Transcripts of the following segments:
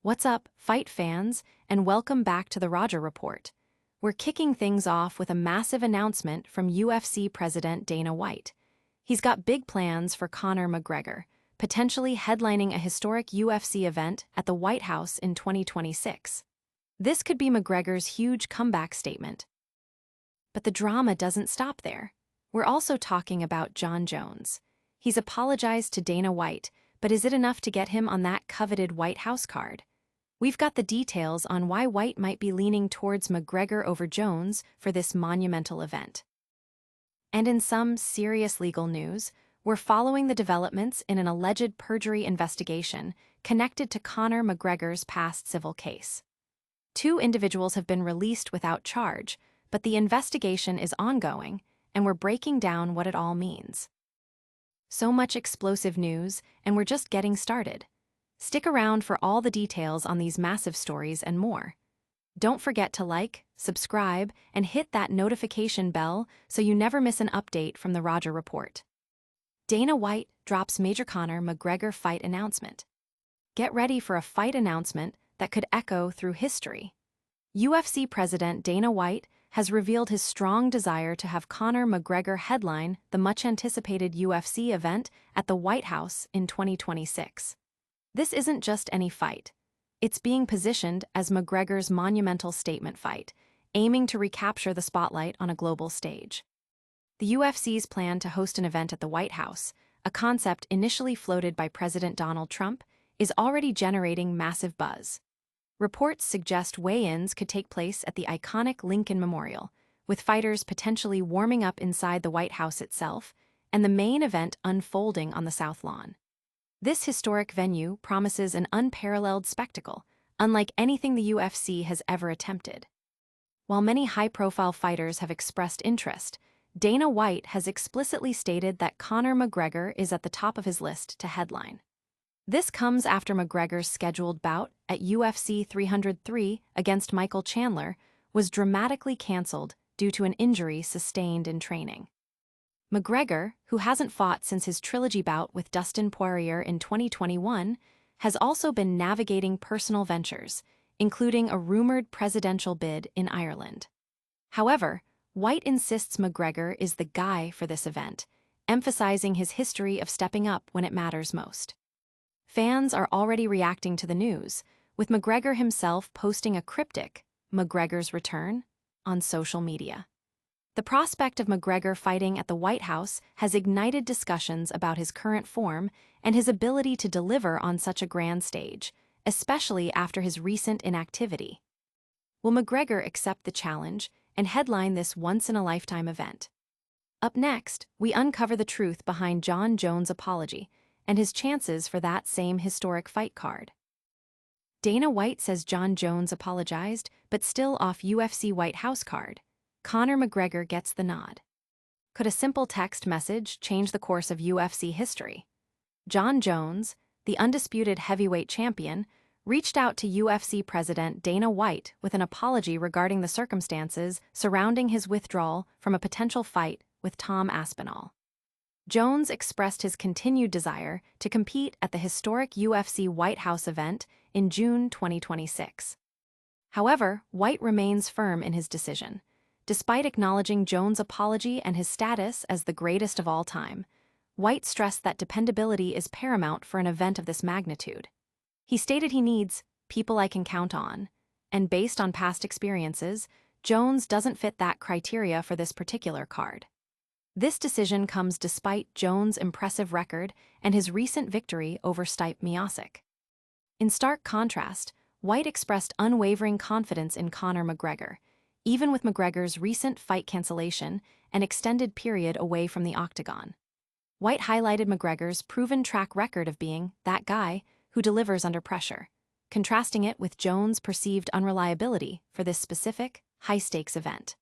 What's up, fight fans, and welcome back to the Roger Report. We're kicking things off with a massive announcement from UFC President Dana White. He's got big plans for Conor McGregor, potentially headlining a historic UFC event at the White House in 2026. This could be McGregor's huge comeback statement. But the drama doesn't stop there. We're also talking about Jon Jones. He's apologized to Dana White, but is it enough to get him on that coveted White House card? We've got the details on why White might be leaning towards McGregor over Jones for this monumental event. And in some serious legal news, we're following the developments in an alleged perjury investigation connected to Conor McGregor's past civil case. Two individuals have been released without charge, but the investigation is ongoing, and we're breaking down what it all means. So much explosive news, and we're just getting started. Stick around for all the details on these massive stories and more. Don't forget to like, subscribe, and hit that notification bell so you never miss an update from the Roger Report. Dana White drops major Conor McGregor fight announcement. Get ready for a fight announcement that could echo through history. UFC President Dana White has revealed his strong desire to have Conor McGregor headline the much-anticipated UFC event at the White House in 2026. This isn't just any fight. It's being positioned as McGregor's monumental statement fight, aiming to recapture the spotlight on a global stage. The UFC's plan to host an event at the White House, a concept initially floated by President Donald Trump, is already generating massive buzz. Reports suggest weigh-ins could take place at the iconic Lincoln Memorial, with fighters potentially warming up inside the White House itself, and the main event unfolding on the South Lawn. This historic venue promises an unparalleled spectacle, unlike anything the UFC has ever attempted. While many high-profile fighters have expressed interest, Dana White has explicitly stated that Conor McGregor is at the top of his list to headline. This comes after McGregor's scheduled bout at UFC 303 against Michael Chandler was dramatically cancelled due to an injury sustained in training. McGregor, who hasn't fought since his trilogy bout with Dustin Poirier in 2021, has also been navigating personal ventures, including a rumored presidential bid in Ireland. However, White insists McGregor is the guy for this event, emphasizing his history of stepping up when it matters most. Fans are already reacting to the news, with McGregor himself posting a cryptic, "McGregor's return," on social media. The prospect of McGregor fighting at the White House has ignited discussions about his current form and his ability to deliver on such a grand stage, especially after his recent inactivity. Will McGregor accept the challenge and headline this once-in-a-lifetime event? Up next, we uncover the truth behind Jon Jones' apology and his chances for that same historic fight card. Dana White says Jon Jones apologized, but still off UFC White House card. Conor McGregor gets the nod. Could a simple text message change the course of UFC history? Jon Jones, the undisputed heavyweight champion, reached out to UFC President Dana White with an apology regarding the circumstances surrounding his withdrawal from a potential fight with Tom Aspinall. Jones expressed his continued desire to compete at the historic UFC White House event in June 2026. However, White remains firm in his decision. Despite acknowledging Jones' apology and his status as the greatest of all time, White stressed that dependability is paramount for an event of this magnitude. He stated he needs people I can count on, and based on past experiences, Jones doesn't fit that criteria for this particular card. This decision comes despite Jones' impressive record and his recent victory over Stipe Miocic. In stark contrast, White expressed unwavering confidence in Conor McGregor, even with McGregor's recent fight cancellation and extended period away from the octagon. White highlighted McGregor's proven track record of being that guy who delivers under pressure, contrasting it with Jones' perceived unreliability for this specific, high-stakes event.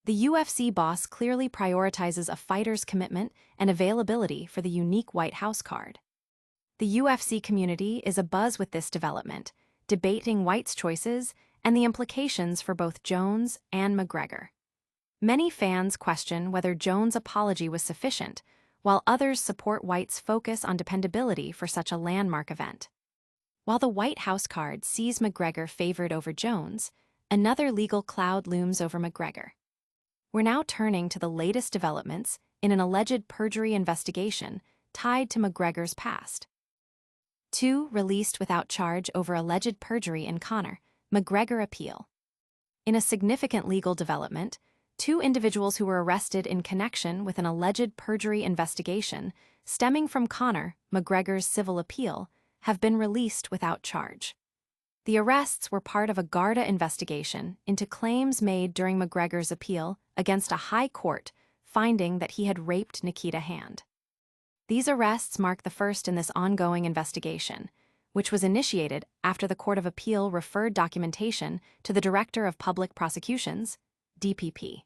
The UFC boss clearly prioritizes a fighter's commitment and availability for the unique White House card. The UFC community is abuzz with this development, debating White's choices and the implications for both Jones and McGregor. Many fans question whether Jones' apology was sufficient, while others support White's focus on dependability for such a landmark event. While the White House card sees McGregor favored over Jones, another legal cloud looms over McGregor. We're now turning to the latest developments in an alleged perjury investigation tied to McGregor's past. 2 released without charge over alleged perjury in Conor McGregor appeal. In a significant legal development, 2 individuals who were arrested in connection with an alleged perjury investigation stemming from Conor McGregor's civil appeal have been released without charge. The arrests were part of a Garda investigation into claims made during McGregor's appeal against a high court finding that he had raped Nikita Hand. These arrests mark the first in this ongoing investigation, which was initiated after the Court of Appeal referred documentation to the Director of Public Prosecutions, DPP.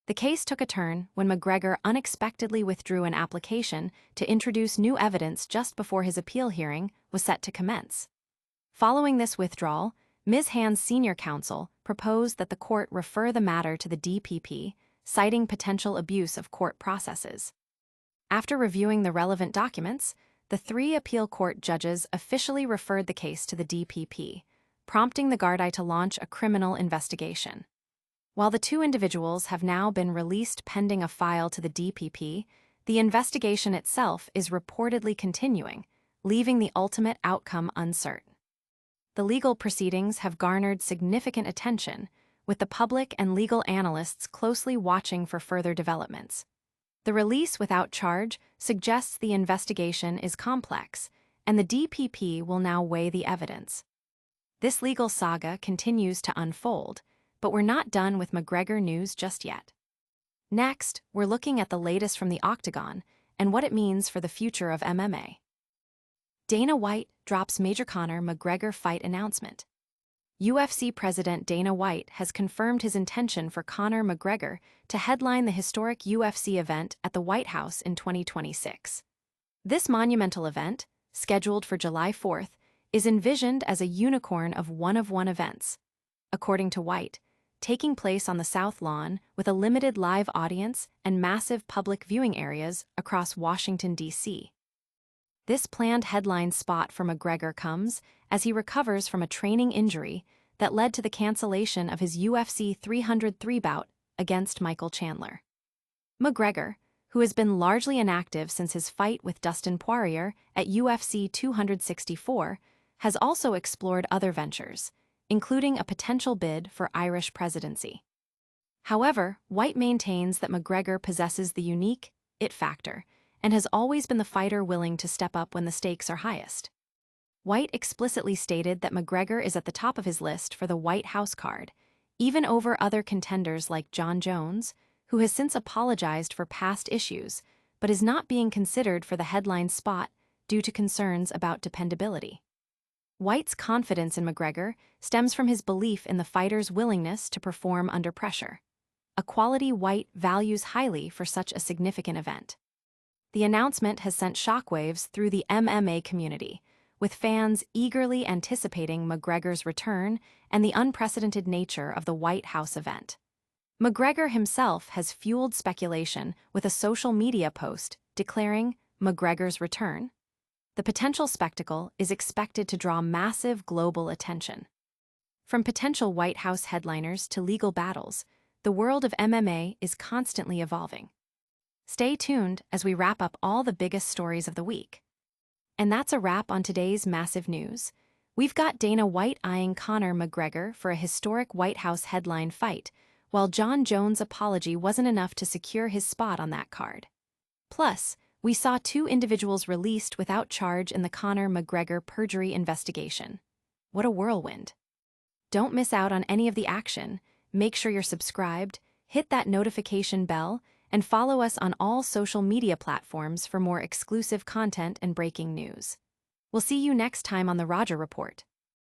The case took a turn when McGregor unexpectedly withdrew an application to introduce new evidence just before his appeal hearing was set to commence. Following this withdrawal, Ms. Hand's senior counsel proposed that the court refer the matter to the DPP, citing potential abuse of court processes. After reviewing the relevant documents, the 3 appeal court judges officially referred the case to the DPP, prompting the Garda to launch a criminal investigation. While the 2 individuals have now been released pending a file to the DPP, the investigation itself is reportedly continuing, leaving the ultimate outcome uncertain. The legal proceedings have garnered significant attention, with the public and legal analysts closely watching for further developments. The release without charge suggests the investigation is complex, and the DPP will now weigh the evidence. This legal saga continues to unfold, but we're not done with McGregor news just yet. Next, we're looking at the latest from the Octagon and what it means for the future of MMA. Dana White drops major Conor McGregor fight announcement. UFC President Dana White has confirmed his intention for Conor McGregor to headline the historic UFC event at the White House in 2026. This monumental event, scheduled for July 4th, is envisioned as a unicorn of one-of-one events. According to White, taking place on the South Lawn with a limited live audience and massive public viewing areas across Washington, D.C. This planned headline spot for McGregor comes as he recovers from a training injury that led to the cancellation of his UFC 303 bout against Michael Chandler. McGregor, who has been largely inactive since his fight with Dustin Poirier at UFC 264, has also explored other ventures, including a potential bid for Irish presidency. However, White maintains that McGregor possesses the unique it factor and has always been the fighter willing to step up when the stakes are highest. White explicitly stated that McGregor is at the top of his list for the White House card, even over other contenders like Jon Jones, who has since apologized for past issues, but is not being considered for the headline spot due to concerns about dependability. White's confidence in McGregor stems from his belief in the fighter's willingness to perform under pressure, a quality White values highly for such a significant event. The announcement has sent shockwaves through the MMA community, with fans eagerly anticipating McGregor's return and the unprecedented nature of the White House event. McGregor himself has fueled speculation with a social media post declaring McGregor's return. The potential spectacle is expected to draw massive global attention. From potential White House headliners to legal battles, the world of MMA is constantly evolving. Stay tuned as we wrap up all the biggest stories of the week. And that's a wrap on today's massive news. We've got Dana White eyeing Conor McGregor for a historic White House headline fight, while Jon Jones' apology wasn't enough to secure his spot on that card. Plus, we saw 2 individuals released without charge in the Conor McGregor perjury investigation. What a whirlwind. Don't miss out on any of the action. Make sure you're subscribed, hit that notification bell, and follow us on all social media platforms for more exclusive content and breaking news. We'll see you next time on the Roger Report.